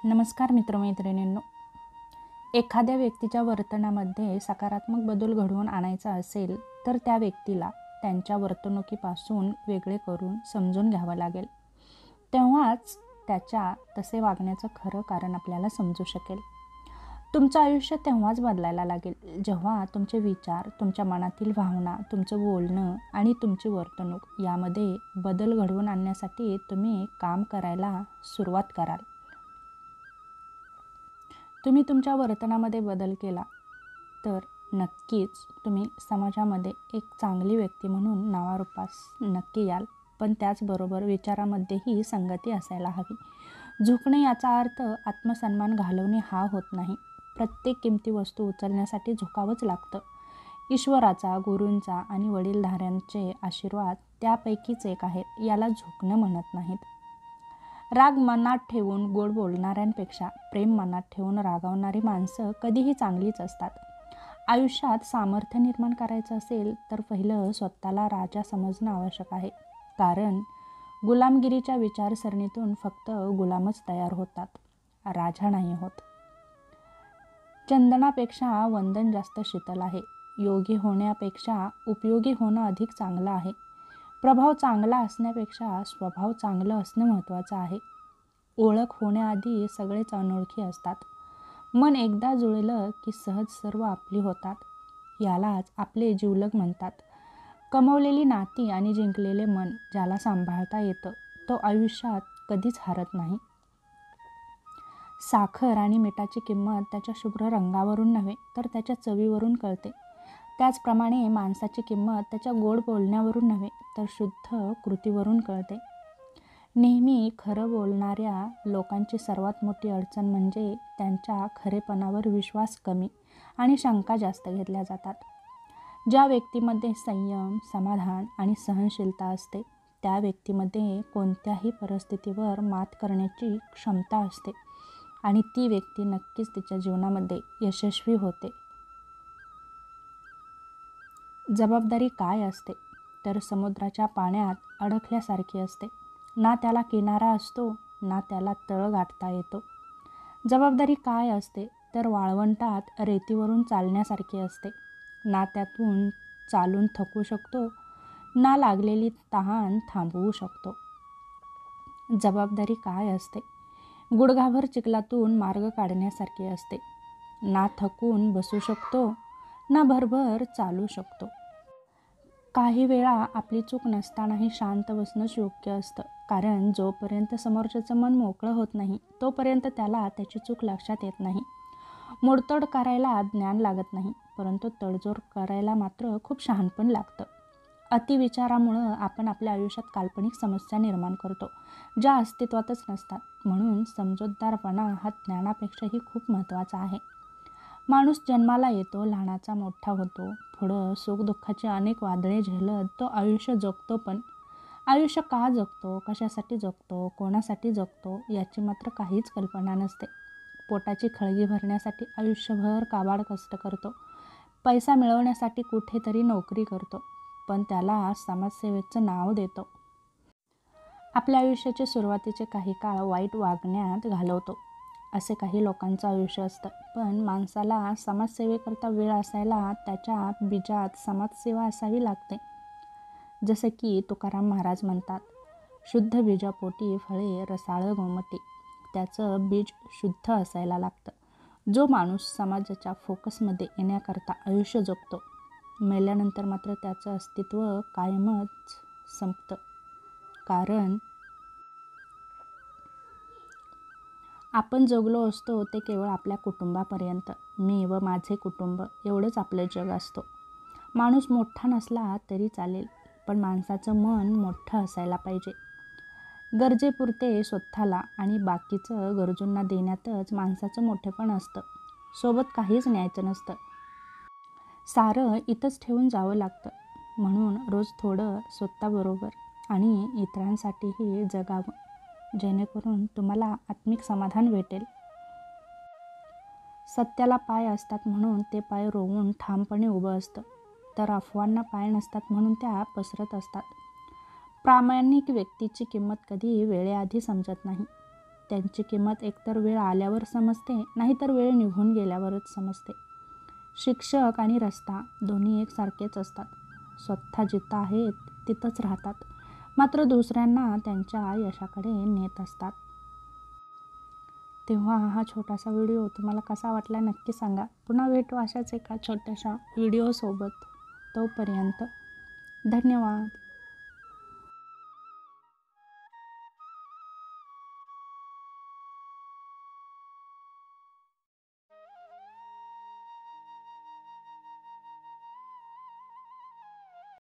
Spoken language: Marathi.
नमस्कार मित्रमैत्रिणींनो. एखाद्या व्यक्तीच्या वर्तनामध्ये सकारात्मक बदल घडवून आणायचा असेल तर त्या व्यक्तीला त्यांच्या वर्तणुकीपासून वेगळे करून समजून घ्यावं लागेल. तेव्हाच त्याच्या तसे वागण्याचं खरं कारण आपल्याला समजू शकेल. तुमचं आयुष्य तेव्हाच बदलायला लागेल जेव्हा तुमचे विचार, तुमच्या मनातील भावना, तुमचं बोलणं आणि तुमची वर्तणूक यामध्ये बदल घडवून आणण्यासाठी तुम्ही काम करायला सुरुवात कराल. तुम्ही तुमच्या वर्तनामध्ये बदल केला तर नक्कीच तुम्ही समाजामध्ये एक चांगली व्यक्ती म्हणून नावारूपास नक्की याल. पण त्याचबरोबर विचारामध्येही संगती असायला हवी. झुकणे याचा अर्थ आत्मसन्मान घालवणे हा होत नाही. प्रत्येक किमती वस्तू उचलण्यासाठी झुकावंच लागतं. ईश्वराचा, गुरूंचा आणि वडीलधाऱ्यांचे आशीर्वाद त्यापैकीच एक आहे. याला झुकणं म्हणत नाहीत. राग मनात ठेवून गोड बोलणाऱ्यांपेक्षा प्रेम मनात ठेवून रागावणारी माणसं कधीही चांगलीच असतात. आयुष्यात सामर्थ्य निर्माण करायचं असेल तर पहिलं स्वतःला राजा समजणं आवश्यक आहे. कारण गुलामगिरीच्या विचारसरणीतून फक्त गुलामच तयार होतात, राजा नाही होत. चंदनापेक्षा वंदन जास्त शीतल आहे. योगी होण्यापेक्षा उपयोगी होणं अधिक चांगलं आहे. प्रभाव चांगला असण्यापेक्षा स्वभाव चांगलं असणं महत्त्वाचं आहे. ओळख होण्याआधी सगळेच अनोळखी असतात. मन एकदा जुळलं की सहज सर्व आपली होतात. यालाच आपले जिवलग म्हणतात. कमवलेली नाती आणि जिंकलेले मन ज्याला सांभाळता येतं तो आयुष्यात कधीच हारत नाही. साखर आणि मिठाची किंमत त्याच्या शुभ्र रंगावरून नव्हे तर त्याच्या चवीवरून कळते. त्याचप्रमाणे माणसाची किंमत त्याच्या गोड बोलण्यावरून नव्हे तर शुद्ध कृतीवरून कळते. नेहमी खरं बोलणाऱ्या लोकांची सर्वात मोठी अडचण म्हणजे त्यांच्या खरेपणावर विश्वास कमी आणि शंका जास्त घेतल्या जातात. ज्या व्यक्तीमध्ये संयम, समाधान आणि सहनशीलता असते त्या व्यक्तीमध्ये कोणत्याही परिस्थितीवर मात करण्याची क्षमता असते आणि ती व्यक्ती नक्कीच तिच्या जीवनामध्ये यशस्वी होते. जबाबदारी काय असते तर समुद्राच्या पाण्यात अडकल्यासारखी असते. ना त्याला किनारा असतो ना त्याला तळ गाठता येतो. जबाबदारी काय असते तर वाळवंटात रेतीवरून चालण्यासारखी असते. ना त्यातून चालून थकू शकतो ना लागलेली तहान थांबवू शकतो. जबाबदारी काय असते गुडघाभर चिखलातून मार्ग काढण्यासारखी असते. ना थकून बसू शकतो ना भरभर चालू शकतो. काही वेळा आपली चूक नसतानाही शांत बसणंच योग्य असतं. कारण जोपर्यंत समोरच्याचं मन मोकळं होत नाही तोपर्यंत त्याला त्याची चूक लक्षात येत नाही. मोडतोड करायला ज्ञान लागत नाही परंतु तडजोड करायला मात्र खूप शहाणपण लागतं. अतिविचारामुळं आपण आपल्या आयुष्यात काल्पनिक समस्या निर्माण करतो ज्या अस्तित्वातच नसतात. म्हणून समजूतदारपणा हा ज्ञानापेक्षाही खूप महत्त्वाचा आहे. माणूस जन्माला येतो, लहानाचा मोठा होतो, पुढं सुखदुःखाची अनेक वादळे झेलत तो आयुष्य जगतो. पण आयुष्य का जगतो, कशासाठी जगतो, कोणासाठी जगतो याची मात्र काहीच कल्पना नसते. पोटाची खळगी भरण्यासाठी आयुष्यभर काबाड कष्ट करतो. पैसा मिळवण्यासाठी कुठेतरी नोकरी करतो पण त्याला समाजसेवेचं नाव देतो. आपल्या आयुष्याचे सुरुवातीचे काही काळ वाईट वागण्यात घालवतो. असे काही लोकांचं आयुष्य असतं. पण माणसाला समाजसेवेकरता वेळ असायला त्याच्या बीजात समाजसेवा असावी लागते. जसे की तुकाराम महाराज म्हणतात, शुद्ध बीजापोटी फळे रसाळ गोमटी. त्याचं बीज शुद्ध असायला लागतं. जो माणूस समाजाच्या फोकसमध्ये येण्याकरता आयुष्य जगतो मेल्यानंतर मात्र त्याचं अस्तित्व कायमच संपतं. कारण आपण जगलो असतो ते केवळ आपल्या कुटुंबापर्यंत. मी व माझे कुटुंब एवढंच आपलं जग असतो. माणूस मोठा नसला तरी चालेल पण माणसाचं मन मोठं असायला पाहिजे. गरजेपुरते स्वतःला आणि बाकीचं गरजूंना देण्यातच माणसाचं मोठेपण असतं. सोबत काहीच न्यायचं नसतं. सारं इथंच ठेवून जावं लागतं. म्हणून रोज थोडं स्वतःबरोबर आणि इतरांसाठीही जगावं जेणेकरून तुम्हाला आत्मिक समाधान भेटेल. सत्याला पाय असतात म्हणून ते पाय रोवून ठामपणे उभं असतं तर अफवांना पाय नसतात म्हणून त्या पसरत असतात. प्रामाणिक व्यक्तीची किंमत कधी वेळेआधी समजत नाही. त्यांची किंमत एकतर वेळ आल्यावर समजते, नाहीतर वेळ निघून गेल्यावरच समजते. शिक्षक आणि रस्ता दोन्ही एकसारखेच असतात. स्वतः जिथं आहेत तिथंच राहतात, मात्र दुसऱ्यांना त्यांच्या यशाकडे नेत असतात. तेव्हा हा छोटासा व्हिडिओ तुम्हाला कसा वाटला नक्की सांगा. पुन्हा भेटू अशाच एका छोट्याशा व्हिडिओसोबत. तोपर्यंत धन्यवाद.